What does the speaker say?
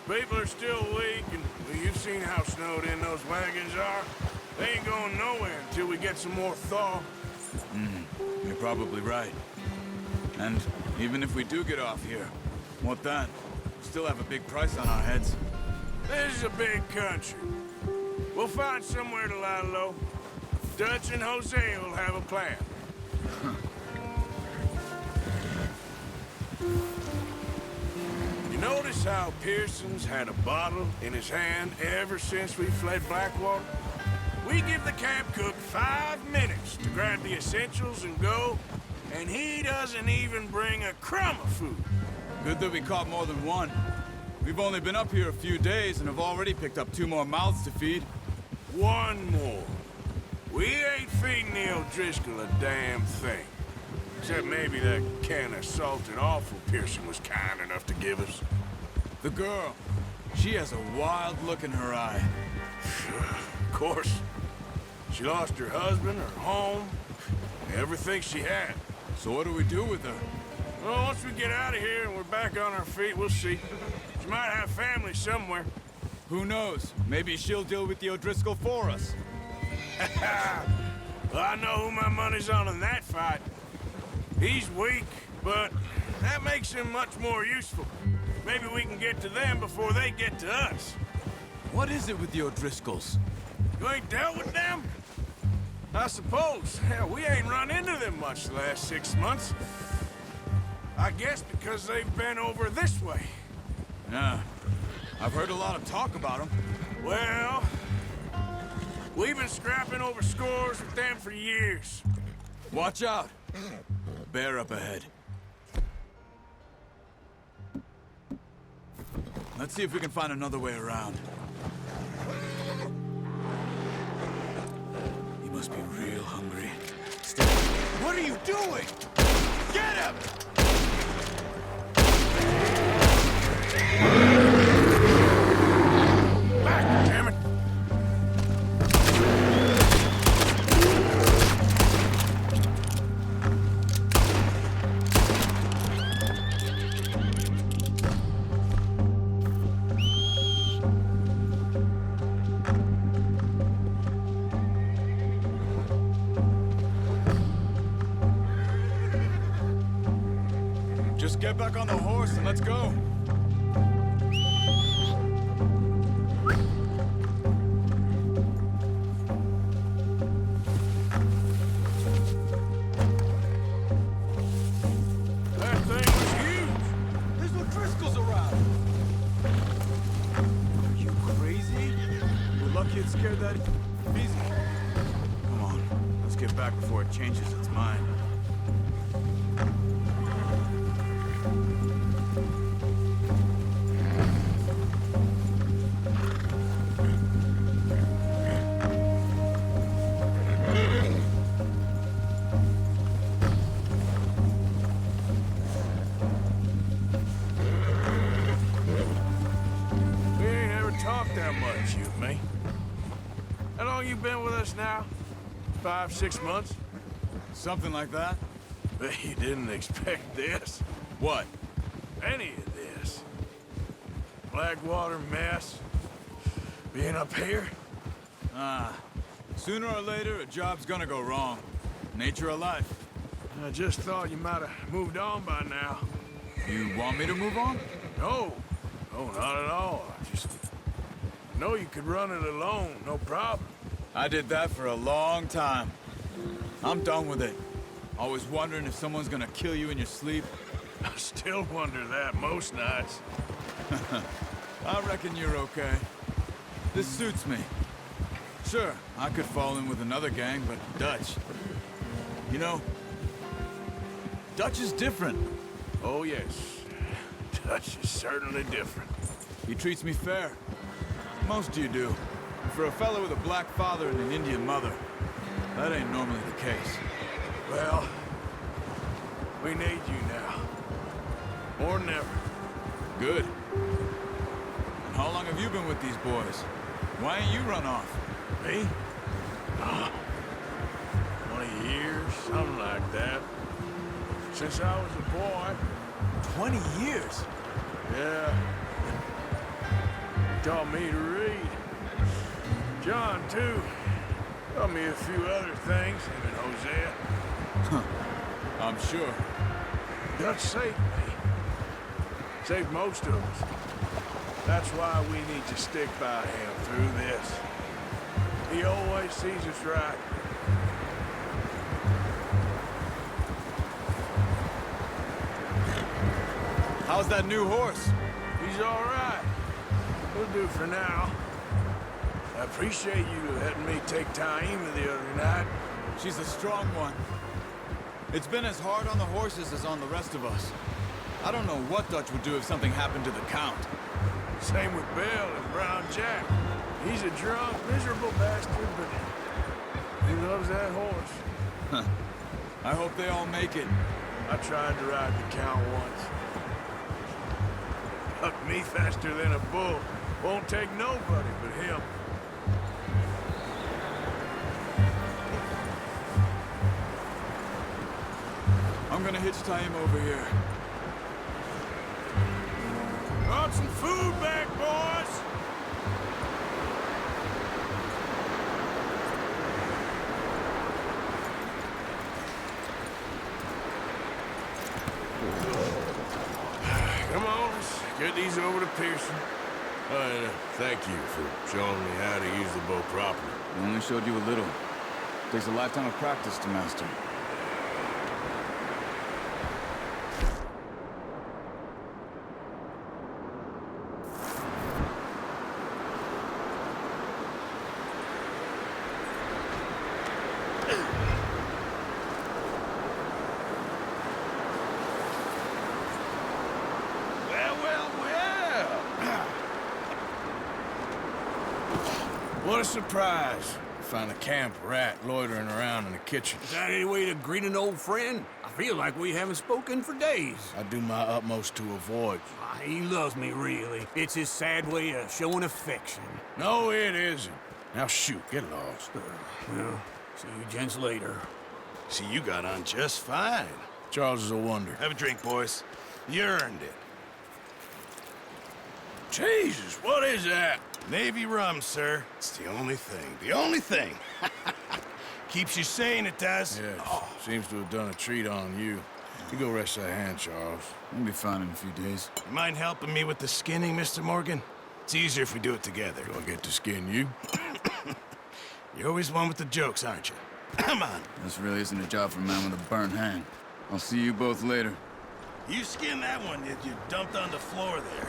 People are still weak, and well, you've seen how snowed in those wagons are. They ain't going nowhere until we get some more thaw. You're probably right. And even if we do get off here, what then? We still have a big price on our heads. This is a big country. We'll find somewhere to lie low. Dutch and Jose will have a plan. You notice how Pearson's had a bottle in his hand ever since we fled Blackwater? We give the camp cook 5 minutes to grab the essentials and go, and he doesn't even bring a crumb of food. Good that we caught more than one. We've only been up here a few days and have already picked up 2 more mouths to feed. 1 more. We ain't feeding the O'Driscoll a damn thing. Except maybe that can of salted offal Pearson was kind enough to give us. The girl, she has a wild look in her eye. Of course. She lost her husband, her home, everything she had. So what do we do with her? Well, once we get out of here and we're back on our feet, we'll see. She might have family somewhere. Who knows? Maybe she'll deal with the O'Driscoll for us. Well, I know who my money's on in that fight. He's weak, but that makes him much more useful. Maybe we can get to them before they get to us. What is it with the O'Driscolls? You ain't dealt with them? I suppose. Hell, we ain't run into them much the last 6 months. I guess because they've been over this way. Yeah. I've heard a lot of talk about them. Well, we've been scrapping over scores with them for years. Watch out! Bear up ahead. Let's see if we can find another way around. He must be real hungry. Stay. What are you doing? Get him! Back, damn it! Just get back on the horse and let's go. That thing was huge. There's no Driscolls around. Are you crazy? We're lucky it scared that easy. Come on, let's get back before it changes its mind. We ain't ever talked that much, you and me. How long you been with us now? 5, 6 months? Something like that? Bet you didn't expect this. What? Any of this. Blackwater mess. Being up here. Sooner or later, a job's gonna go wrong. Nature of life. I just thought you might have moved on by now. You want me to move on? No. No, not at all. I just know you could run it alone, no problem. I did that for a long time. I'm done with it. Always wondering if someone's gonna kill you in your sleep. I still wonder that most nights. I reckon you're okay. This suits me. Sure, I could fall in with another gang, but Dutch... You know, Dutch is different. Oh, yes. Dutch is certainly different. He treats me fair. Most of you do. And for a fellow with a black father and an Indian mother, that ain't normally the case. Well, we need you now. More than ever. Good. And how long have you been with these boys? Why ain't you run off? Me? 20 years, something like that. Since I was a boy. 20 years? Yeah. taught me to read. John, too. Taught me a few other things, him and Hosea. I'm sure. Dutch saved me. Saved most of us. That's why we need to stick by him through this. He always sees us right. How's that new horse? He's all right. We'll do for now. I appreciate you letting me take Taima the other night. She's a strong one. It's been as hard on the horses as on the rest of us. I don't know what Dutch would do if something happened to the Count. Same with Bill and Brown Jack. He's a drunk, miserable bastard, but he loves that horse. I hope they all make it. I tried to ride the Count once. Hucked me faster than a bull. Won't take nobody but him. I'm gonna hitch Taima over here. Brought some food back, boys! Come on, let's get these over to Pearson. Thank you for showing me how to use the bow properly. I only showed you a little. Takes a lifetime of practice to master. What a surprise. Find a camp rat loitering around in the kitchen. Is that any way to greet an old friend? I feel like we haven't spoken for days. I do my utmost to avoid you. He loves me, really. It's his sad way of showing affection. No, it isn't. Now shoot, get lost. Well, see you gents later. See, you got on just fine. Charles is a wonder. Have a drink, boys. You earned it. Jesus, what is that? Navy rum, sir. It's the only thing. The only thing. Keeps you sane, it does. Yes, seems to have done a treat on you. You go rest that hand, Charles. We'll be fine in a few days. You mind helping me with the skinning, Mr. Morgan? It's easier if we do it together. Do I get to skin you? You're always one with the jokes, aren't you? Come on. This really isn't a job for a man with a burnt hand. I'll see you both later. You skin that one you dumped on the floor there.